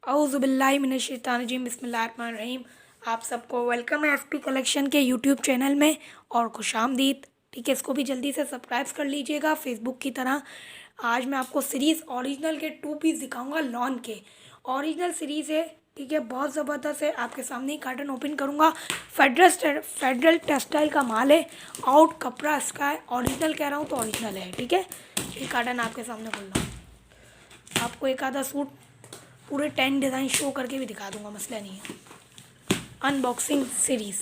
औज़ुबिल्लाहिमिनश्शैतानिर्रजीम बिस्मिल्लाहिर्रहमानिर्रहीम। आप सबको वेलकम है एसपी कलेक्शन के यूट्यूब चैनल में और खुशामदीद। ठीक है, इसको भी जल्दी से सब्सक्राइब कर लीजिएगा फेसबुक की तरह। आज मैं आपको सीरीज़ ओरिजिनल के 2 पीस दिखाऊंगा लॉन के। ओरिजिनल सीरीज़ है, ठीक है, बहुत ज़बरदस्त है। आपके सामने ही कार्टन ओपन करूँगा। फेडरल टेक्सटाइल का माल है, आउट कपड़ा इसका है, ओरिजिनल कह रहा हूँ तो ओरिजिनल है। ठीक है, ये कार्टन आपके सामने खोल रहा हूँ। आपको एक आधा सूट पूरे 10 डिज़ाइन शो करके भी दिखा दूंगा, मसला नहीं है। अनबॉक्सिंग सीरीज़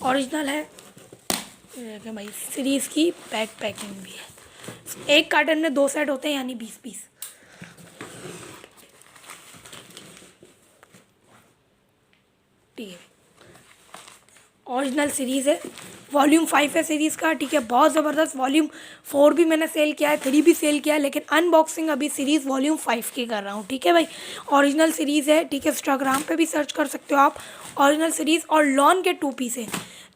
ओरिजिनल है। ये देखें भाई, सीरीज़ की बैक पैकिंग भी है। एक कार्टन में 2 सेट होते हैं, यानी 20 पीस। ठीक है, ओरिजिनल सीरीज़ है, वॉल्यूम 5 है सीरीज़ का। ठीक है, बहुत ज़बरदस्त। वॉल्यूम 4 भी मैंने सेल किया है, 3 भी सेल किया है, लेकिन अनबॉक्सिंग अभी सीरीज़ वॉल्यूम 5 की कर रहा हूँ। ठीक है भाई, ओरिजिनल सीरीज़ है। ठीक है, इंस्टाग्राम पे भी सर्च कर सकते हो आप, ओरिजिनल सीरीज़। और लॉन के 2 पीस है,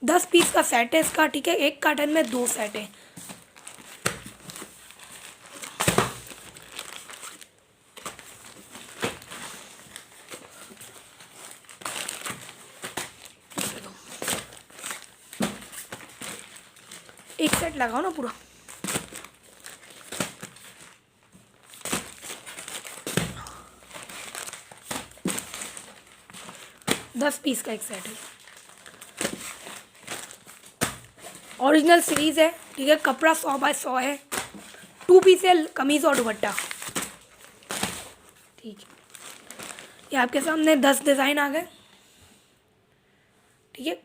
10 पीस का सेट है इसका। ठीक है, एक कार्टन में 2 सेट है। एक सेट लगाओ ना पूरा। दस पीस का एक सेट है, ओरिजिनल सीरीज़ है। ठीक है, कपड़ा 100 बाय 100 है, 2 पीस है, कमीज़ और दुपट्टा। ठीक है, ये आपके सामने 10 डिज़ाइन आ गए। ठीक है,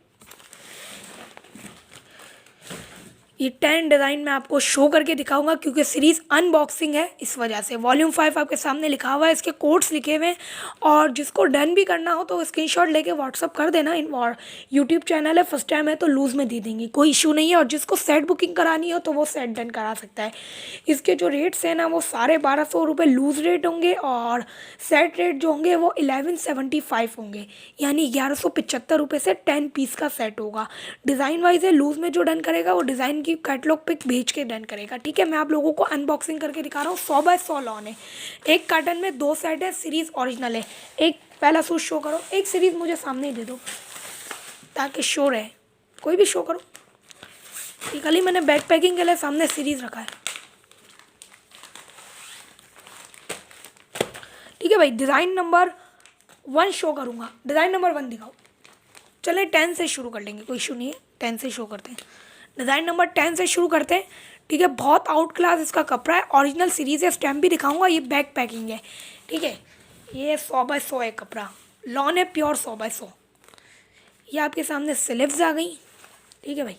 ये 10 डिज़ाइन मैं आपको शो करके दिखाऊंगा, क्योंकि सीरीज़ अनबॉक्सिंग है, इस वजह से। वॉल्यूम 5 आपके सामने लिखा हुआ है, इसके कोड्स लिखे हुए हैं। और जिसको डन भी करना हो तो स्क्रीनशॉट लेके व्हाट्सअप कर देना। और यूट्यूब चैनल है, फर्स्ट टाइम है तो लूज़ में दे देंगे, कोई इशू नहीं है। और जिसको सेट बुकिंग करानी हो तो वो सेट डन करा सकता है। इसके जो रेट्स हैं ना, वो 1250 रुपये लूज़ रेट होंगे, और सेट रेट जो होंगे वो 1175 होंगे, यानी 1175 रुपये से 10 पीस का सेट होगा। डिज़ाइन वाइज है, लूज़ में जो डन करेगा वो डिज़ाइन की कैटलॉग पिक भेज के डन करेगा। ठीक है, मैं आप लोगों को अनबॉक्सिंग करके दिखा रहा हूँ। 100 बाय 100 लॉन है, एक कार्टन में 2 सेट है, सीरीज़ ओरिजिनल है। एक पहला सूट शो करो, एक सीरीज़ मुझे सामने ही दे दो ताकि शो रहे। कोई भी शो करो। खाली मैंने बैक पैकिंग के लिए सामने सीरीज़ रखा है। ठीक है भाई, डिज़ाइन नंबर 1 शो करूँगा। डिज़ाइन नंबर 1 दिखाओ। चले 10 से शुरू कर लेंगे, कोई इशू नहीं है, 10 से शो करते हैं। डिज़ाइन नंबर 10 से शुरू करते हैं। ठीक है, बहुत आउट क्लास इसका कपड़ा है, ओरिजिनल सीरीज़ है, स्टैम्प भी दिखाऊंगा। ये बैक पैकिंग है। ठीक है, ये 100 बाय 100 है कपड़ा, लॉन है, प्योर 100 बाय 100। ये आपके सामने स्लीव्स आ गई। ठीक है भाई,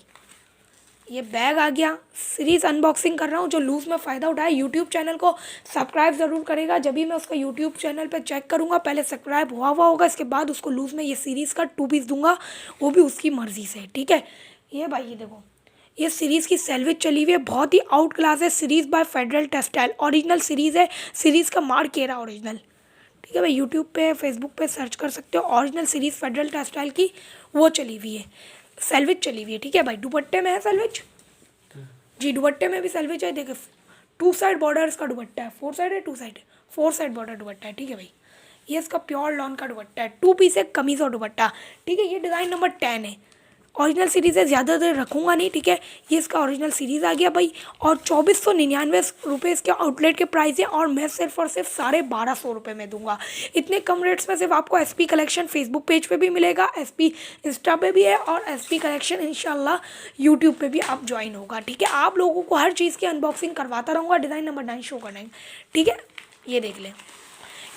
ये बैग आ गया। सीरीज़ अनबॉक्सिंग कर रहा हूँ। जो लूज़ में फ़ायदा उठाए, यूट्यूब चैनल को सब्सक्राइब ज़रूर करेगा। जब भी मैं उसका यूट्यूब चैनल पे चेक करूँगा, पहले सब्सक्राइब हुआ होगा, इसके बाद उसको लूज़ में ये सीरीज़ का 2 पीस दूंगा, वो भी उसकी मर्ज़ी से। ठीक है, ये भाई ये देखो, ये सीरीज़ की सैलवेज चली हुई है, बहुत ही आउट क्लास है। Series by Federal Textile, original series है। सीरीज़ का मार्क केरा ओरिजिनल। ठीक है भाई, यूट्यूब पे फेसबुक पे सर्च कर सकते हो, ओरिजिनल सीरीज़ फेडरल टेक्सटाइल की वो चली हुई है, सैलवेज चली हुई है। ठीक है भाई, दुपट्टे में है सैलवेज जी, दुपट्टे में भी सैलवेज है। देखिए, 2 साइड बॉर्डर इसका दुपट्टा है, 4 साइड है, 2 साइड है, 4 साइड बॉर्डर दुपट्टा है। ठीक है भाई, ये इसका प्योर लॉन का दुपट्टा है, 2 पीस है, कमीज़ और दुपट्टा। ठीक है, ये डिज़ाइन नंबर 10 है। ओरिजिनल सीरीज़ है, ज़्यादा देर रखूँगा नहीं। ठीक है, ये इसका ओरिजिनल सीरीज़ आ गया भाई। और 2499 रुपये इसके आउटलेट के प्राइस है, और मैं सिर्फ और सिर्फ 1250 रुपये में दूंगा। इतने कम रेट्स में सिर्फ आपको एसपी कलेक्शन फेसबुक पेज पे भी मिलेगा, एसपी इंस्टा पे भी है, और एसपी कलेक्शन इंशाल्लाह यूट्यूब पे भी आप ज्वाइन होगा। ठीक है, आप लोगों को हर चीज़ की अनबॉक्सिंग करवाता रहूँगा। डिज़ाइन नंबर 9 शो करना है। ठीक है, ये देख लें,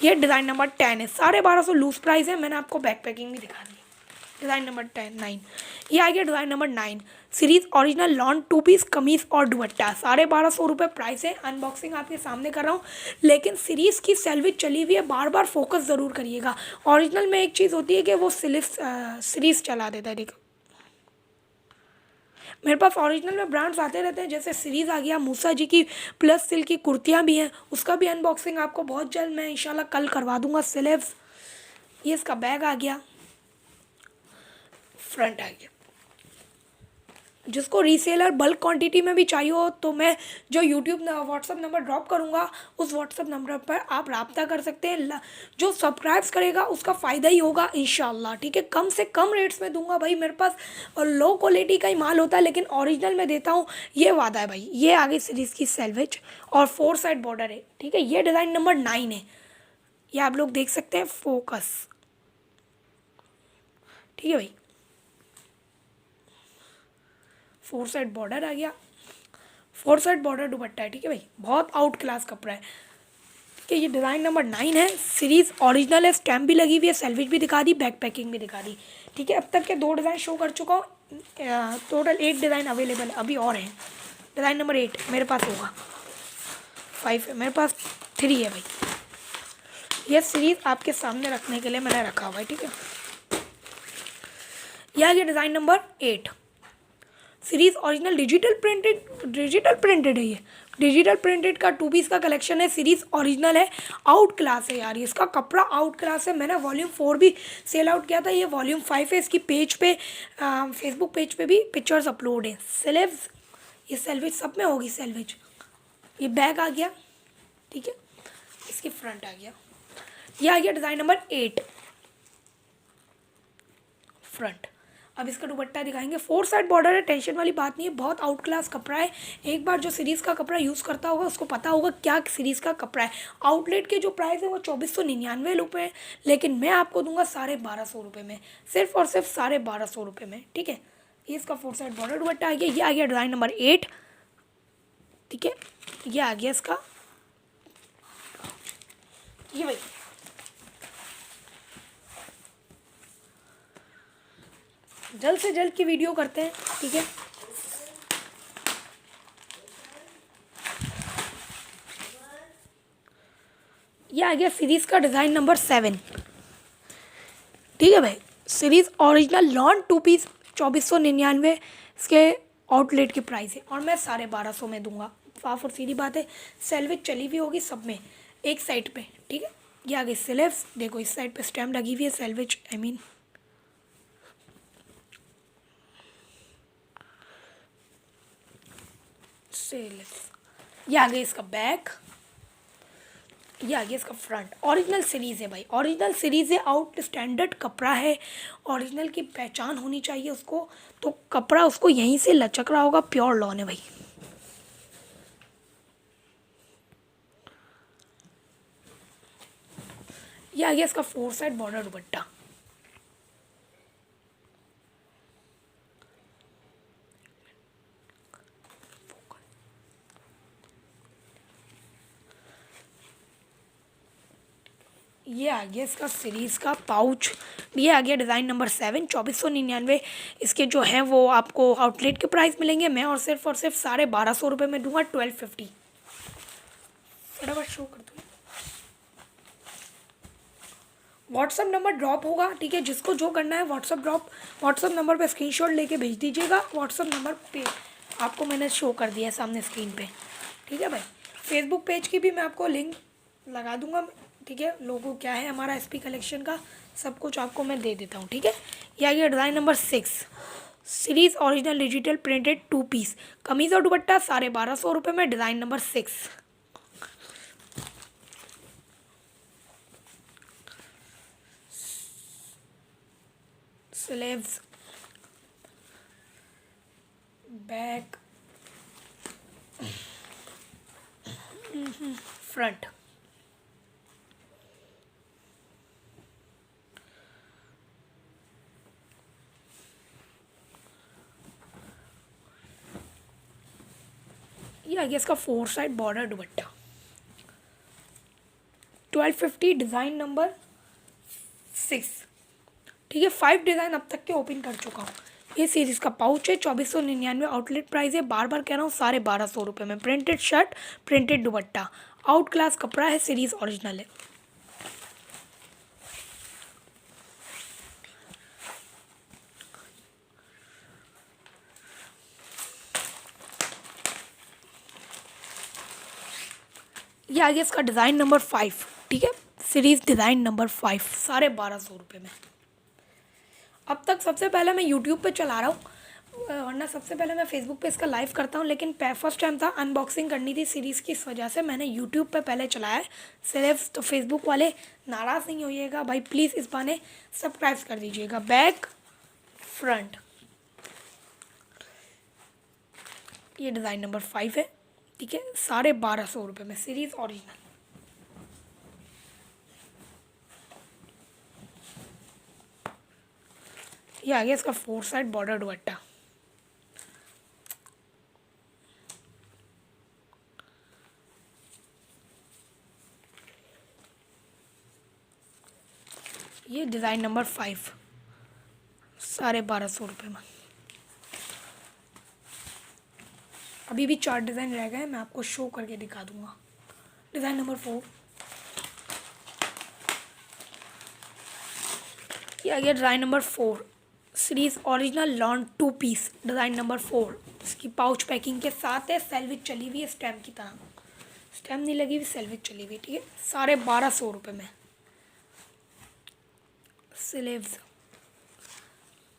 ये डिज़ाइन नंबर 10 है, 1250 लूज प्राइस है। मैंने आपको बैक पैकिंग भी दिखा दी। डिज़ाइन नंबर 9, ये आ गया design number 9, series original lawn 2 piece, कमीज़ और दुपट्टा। 1250 रुपये प्राइस है। अनबॉक्सिंग आपके सामने कर रहा हूँ, लेकिन सीरीज़ की सैलवेज चली हुई है, बार बार फोकस ज़रूर करिएगा। ओरिजिनल में एक चीज़ होती है कि वो सीरीज़ चला देता है। देखो, मेरे पास ओरिजिनल में ब्रांड्स आते रहते हैं, जैसे सीरीज़ आ गया, मूसा जी की प्लस सिल्क की कुर्तियाँ भी हैं, उसका भी अनबॉक्सिंग आपको बहुत जल्द मैं इंशाल्लाह कल करवा दूँगा। स्लीव्स, ये इसका बैग आ गया, फ्रंट आ गया। जिसको रीसेलर बल्क क्वांटिटी में भी चाहिए हो तो मैं जो यूट्यूब व्हाट्सअप नंबर ड्रॉप करूँगा उस व्हाट्सअप नंबर पर आप रब्ता कर सकते हैं। जो सब्सक्राइब्स करेगा उसका फ़ायदा ही होगा इंशाल्लाह, ठीक है। कम से कम रेट्स में दूंगा भाई, मेरे पास और लो क्वालिटी का ही माल होता है लेकिन ओरिजिनल में देता हूँ, ये वादा है भाई। ये आगे सीरीज़ की सेल्वेज और 4 साइड बॉर्डर है, ठीक है। ये डिज़ाइन नंबर 9 है, ये आप लोग देख सकते हैं, फोकस, ठीक है भाई। 4 साइड बॉर्डर आ गया, 4 साइड बॉर्डर दुपट्टा है, ठीक है भाई। बहुत आउट क्लास कपड़ा है, ठीक है। ये डिज़ाइन नंबर 9 है, सीरीज़ ओरिजिनल है, स्टैम्प भी लगी हुई है, सेल्वेज भी दिखा दी, बैक पैकिंग भी दिखा दी, ठीक है। अब तक के 2 डिज़ाइन शो कर चुका हूँ, टोटल 8 डिज़ाइन अवेलेबल है, अभी और हैं। डिज़ाइन नंबर 8 मेरे पास होगा, 5 है मेरे पास, 3 है भाई। ये सीरीज़ आपके सामने रखने के लिए मैंने रखा हुआ है, ठीक है। यह ये design number 8, series original digital printed है। ये डिजिटल प्रिंटेड का 2 पीस का कलेक्शन है, सीरीज़ ओरिजिनल है, आउट क्लास है यार, इसका कपड़ा आउट क्लास है। मैंने वॉल्यूम 4 भी सेल आउट किया था, ये वॉल्यूम 5 है। इसकी पेज पे फेसबुक पेज पे भी पिक्चर्स अपलोड हैं। सेलेब्स, ये सेल्वेज सब में होगी सेल्वेज। ये बैक आ गया, ठीक है, इसकी फ्रंट आ गया। ये आ गया डिज़ाइन नंबर 8 फ्रंट। अब इसका दुपट्टा दिखाएंगे, 4 साइड बॉर्डर है, टेंशन वाली बात नहीं है, बहुत आउट क्लास कपड़ा है। एक बार जो सीरीज़ का कपड़ा यूज़ करता होगा उसको पता होगा क्या सीरीज़ का कपड़ा है। आउटलेट के जो प्राइस है वो 2499 रुपये है, लेकिन मैं आपको दूंगा 1250 रुपये में, सिर्फ और सिर्फ 1250 रुपये में, ठीक है। ये इसका 4 साइड बॉर्डर दुपट्टा आ गया। ये आ गया डिज़ाइन नंबर 8, ठीक है। ये आ गया इसका, ये भाई जल्द से जल्द की वीडियो करते हैं, ठीक है। ये आ गया सीरीज़ का डिज़ाइन नंबर 7, ठीक है भाई। सीरीज़ ओरिजिनल लॉन 2 पीस 2499 इसके आउटलेट की प्राइस है, और मैं 1250 में दूंगा। साफ और सीधी बात है, सेल्वेज चली हुई होगी सब में एक साइड पे, ठीक है। ये आ गई स्लीव्स, देखो इस साइड पे स्टैम्प लगी हुई है, सेल्वेज आई मीन। ये आ गया इसका बैक, ये आ गया इसका फ्रंट। ओरिजिनल सीरीज़ है भाई, ओरिजिनल सीरीज़ है, आउट स्टैंडर्ड कपड़ा है, ओरिजिनल की पहचान होनी चाहिए उसको, तो कपड़ा उसको यहीं से लचक रहा होगा, प्योर लॉन है भाई। ये आ गया इसका 4 साइड बॉर्डर दुपट्टा, ये आ गया इसका सीरीज़ का पाउच। ये आ गया डिज़ाइन नंबर 7, 2499 इसके जो हैं वो आपको आउटलेट के प्राइस मिलेंगे, मैं और सिर्फ 1250 रुपये में दूंगा, 1250। फटाफट शो कर दूँ, व्हाट्सअप नंबर ड्रॉप होगा, ठीक है। जिसको जो करना है व्हाट्सअप ड्रॉप, व्हाट्सअप नंबर पे स्क्रीनशॉट लेके भेज दीजिएगा। व्हाट्सअप नंबर पे आपको मैंने शो कर दिया है सामने स्क्रीन पे, ठीक है भाई। फेसबुक पेज की भी मैं आपको लिंक लगा दूंगा, ठीक है। लोगो क्या है हमारा एसपी कलेक्शन का, सब कुछ आपको मैं दे देता हूँ, ठीक है। यह आ गया design number 6, series original digital printed 2 piece, कमीज़ और दुपट्टा 1250 रुपये में, design number 6। Sleeves, back, front, ये आ गया इसका 4 साइड बॉर्डर दुपट्टा, 1250, डिज़ाइन नंबर 6, ठीक है। 5 डिज़ाइन अब तक के ओपन कर चुका हूँ। ये सीरीज़ का पाउच है, 2499 आउटलेट प्राइस है, बार बार कह रहा हूँ 1250 रुपये में। प्रिंटेड शर्ट, प्रिंटेड दुपट्टा, आउट क्लास कपड़ा है, सीरीज़ ओरिजिनल है। ये आ गया इसका डिज़ाइन नंबर 5, ठीक है। सीरीज़ डिज़ाइन नंबर 5, 1250 रुपये में। अब तक सबसे पहले मैं यूट्यूब पे चला रहा हूँ, वरना सबसे पहले मैं फेसबुक पे इसका लाइव करता हूँ, लेकिन फर्स्ट टाइम था, अनबॉक्सिंग करनी थी सीरीज़ की, इस वजह से मैंने यूट्यूब पे पहले चलाया है सिर्फ। तो फेसबुक वाले नाराज़ नहीं होइएगा भाई, प्लीज़ इस बहाने सब्सक्राइब कर दीजिएगा। बैक फ्रंट, ये डिज़ाइन नंबर 5 है, ठीक है, 1250 में सीरीज़ ओरिजिनल। ये आ गया इसका 4 साइड बॉर्डर दुपट्टा। ये डिज़ाइन नंबर 5, 1250 में। अभी भी 4 डिज़ाइन रह गए, मैं आपको शो करके दिखा दूंगा। डिज़ाइन नंबर 4, ये आ गया design number 4, series original lawn 2 piece. Design number 4, इसकी पाउच पैकिंग के साथ है, सेल्विच चली हुई है स्टैम्प की तरह, स्टैम्प नहीं लगी हुई, सेल्विच चली हुई, ठीक है, 1250 में। Sleeves,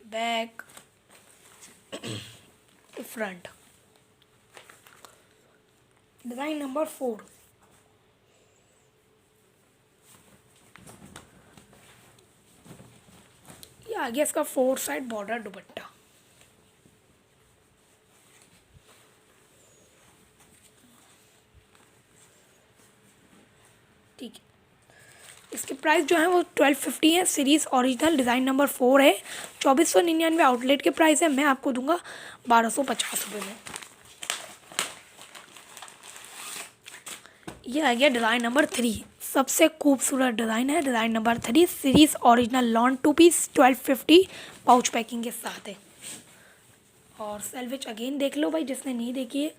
back, front, design number 4, ये आ गया इसका 4 साइड बॉर्डर दुपट्टा। ठीक है, इसके प्राइस जो है वो 1250 है, सीरीज़ ओरिजिनल, डिज़ाइन नंबर 4 है, 2499 आउटलेट के प्राइस है, मैं आपको दूंगा 1250 में। ये आ गया डिज़ाइन नंबर 3, सबसे खूबसूरत डिज़ाइन है, design number 3, series original lawn 2 piece, 1250 pouch packing के साथ है। और सेल्विच अगेन देख लो भाई, जिसने नहीं देखी है,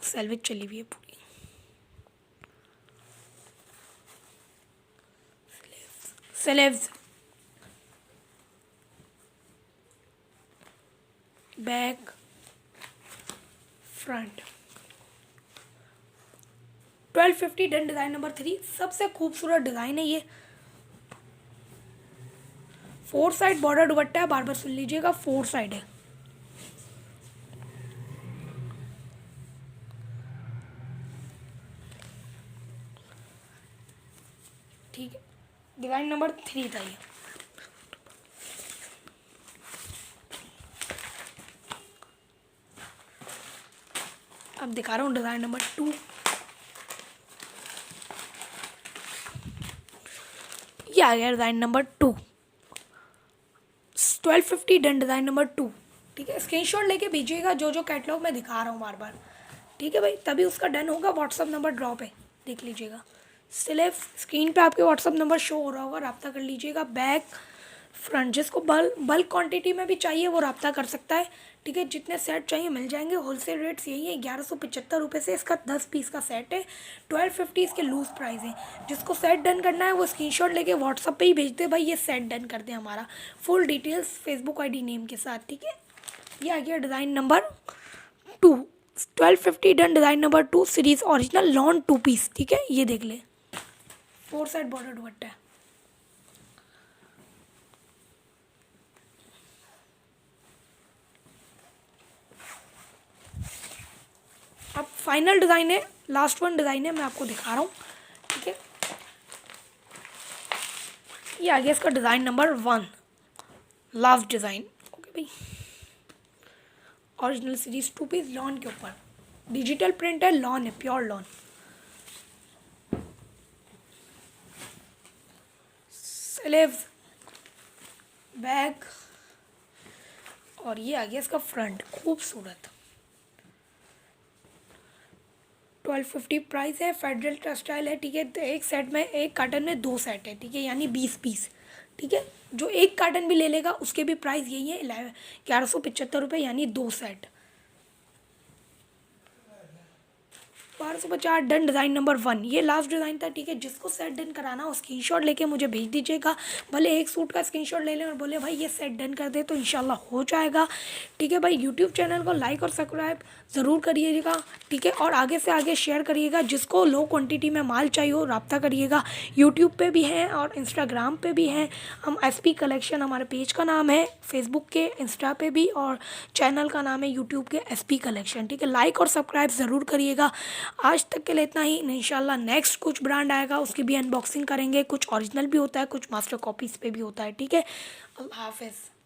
सेल्विच चली हुई है पूरी। Sleeves, back, front, 1250 done. Design number 3, सबसे खूबसूरत डिज़ाइन है ये, 4 साइड बॉर्डर दुपट्टा है, बार बार सुन लीजिएगा, 4 साइड है। ठीक है, डिज़ाइन नंबर 3 था ये। अब दिखा रहा हूँ डिज़ाइन नंबर 2। ये आ गया design number 2, 1250 done. Design number 2, ठीक है, स्क्रीनशॉट लेके भेजिएगा जो जो कैटलॉग मैं दिखा रहा हूँ बार बार, ठीक है भाई, तभी उसका डन होगा। व्हाट्सअप नंबर ड्रॉप है, देख लीजिएगा, सिर्फ स्क्रीन पे आपके व्हाट्सअप नंबर शो हो रहा होगा, रब्ता कर लीजिएगा। बैक फ्रंट, जिसको बल्क क्वांटिटी में भी चाहिए वो रब्ता कर सकता है, ठीक है, जितने सेट चाहिए मिल जाएंगे। होलसेल रेट्स यही है, 1175 से इसका 10 पीस का सेट है, 1250 इसके लूज़ प्राइस है। जिसको सेट डन करना है वो स्क्रीनशॉट लेके व्हाट्सअप पे ही भेज दे भाई, ये सेट डन कर दे हमारा, full details Facebook ID name के साथ, ठीक है। ये आ गया design number 2, 1250 done. Design number 2, series original lawn 2 piece, ठीक है, ये देख ले, 4 साइड बॉर्डर दुपट्टा है। अब फाइनल डिज़ाइन है, लास्ट वन डिज़ाइन है, मैं आपको दिखा रहा हूँ, ठीक है। ये आ गया इसका design number 1, last design, okay भाई, ओरिजिनल सीरीज 2 पीस लॉन के ऊपर, डिजिटल प्रिंट है, लॉन है, प्योर लॉन। स्लीव्स, बैक, और ये आ गया इसका फ्रंट, खूबसूरत, 1250 प्राइस है, फेडरल टेक्सटाइल है, ठीक है। तो एक सेट में, एक कार्टन में 2 सेट है, ठीक है, यानी 20 पीस, ठीक है। जो एक कार्टन भी ले लेगा उसके भी प्राइस यही है, 1175 यानी 2 सेट। 1250 डन। डिज़ाइन नंबर 1 ये लास्ट डिज़ाइन था, ठीक है। जिसको सेट डन कराना हो स्क्रीनशॉट लेके मुझे भेज दीजिएगा, भले एक सूट का स्क्रीनशॉट ले लें और बोले भाई ये सेट डन कर दे, तो इंशाल्लाह हो जाएगा, ठीक है भाई। यूट्यूब चैनल को लाइक और सब्सक्राइब ज़रूर करिएगा, ठीक है, और आगे से आगे शेयर करिएगा। जिसको लो क्वांटिटी में माल चाहिए हो रब्ता करिएगा। यूट्यूब पे भी हैं और इंस्टाग्राम पे भी हैं हम, SP कलेक्शन हमारे पेज का नाम है, फेसबुक के, इंस्टा पे भी, और चैनल का नाम है यूट्यूब के SP कलेक्शन, ठीक है। लाइक और सब्सक्राइब ज़रूर करिएगा। आज तक के लिए इतना ही, इंशाल्लाह नेक्स्ट कुछ ब्रांड आएगा उसकी भी अनबॉक्सिंग करेंगे। कुछ ओरिजिनल भी होता है, कुछ मास्टर कॉपीज़ पे भी होता है, ठीक है। अल्लाह हाफ़िज़।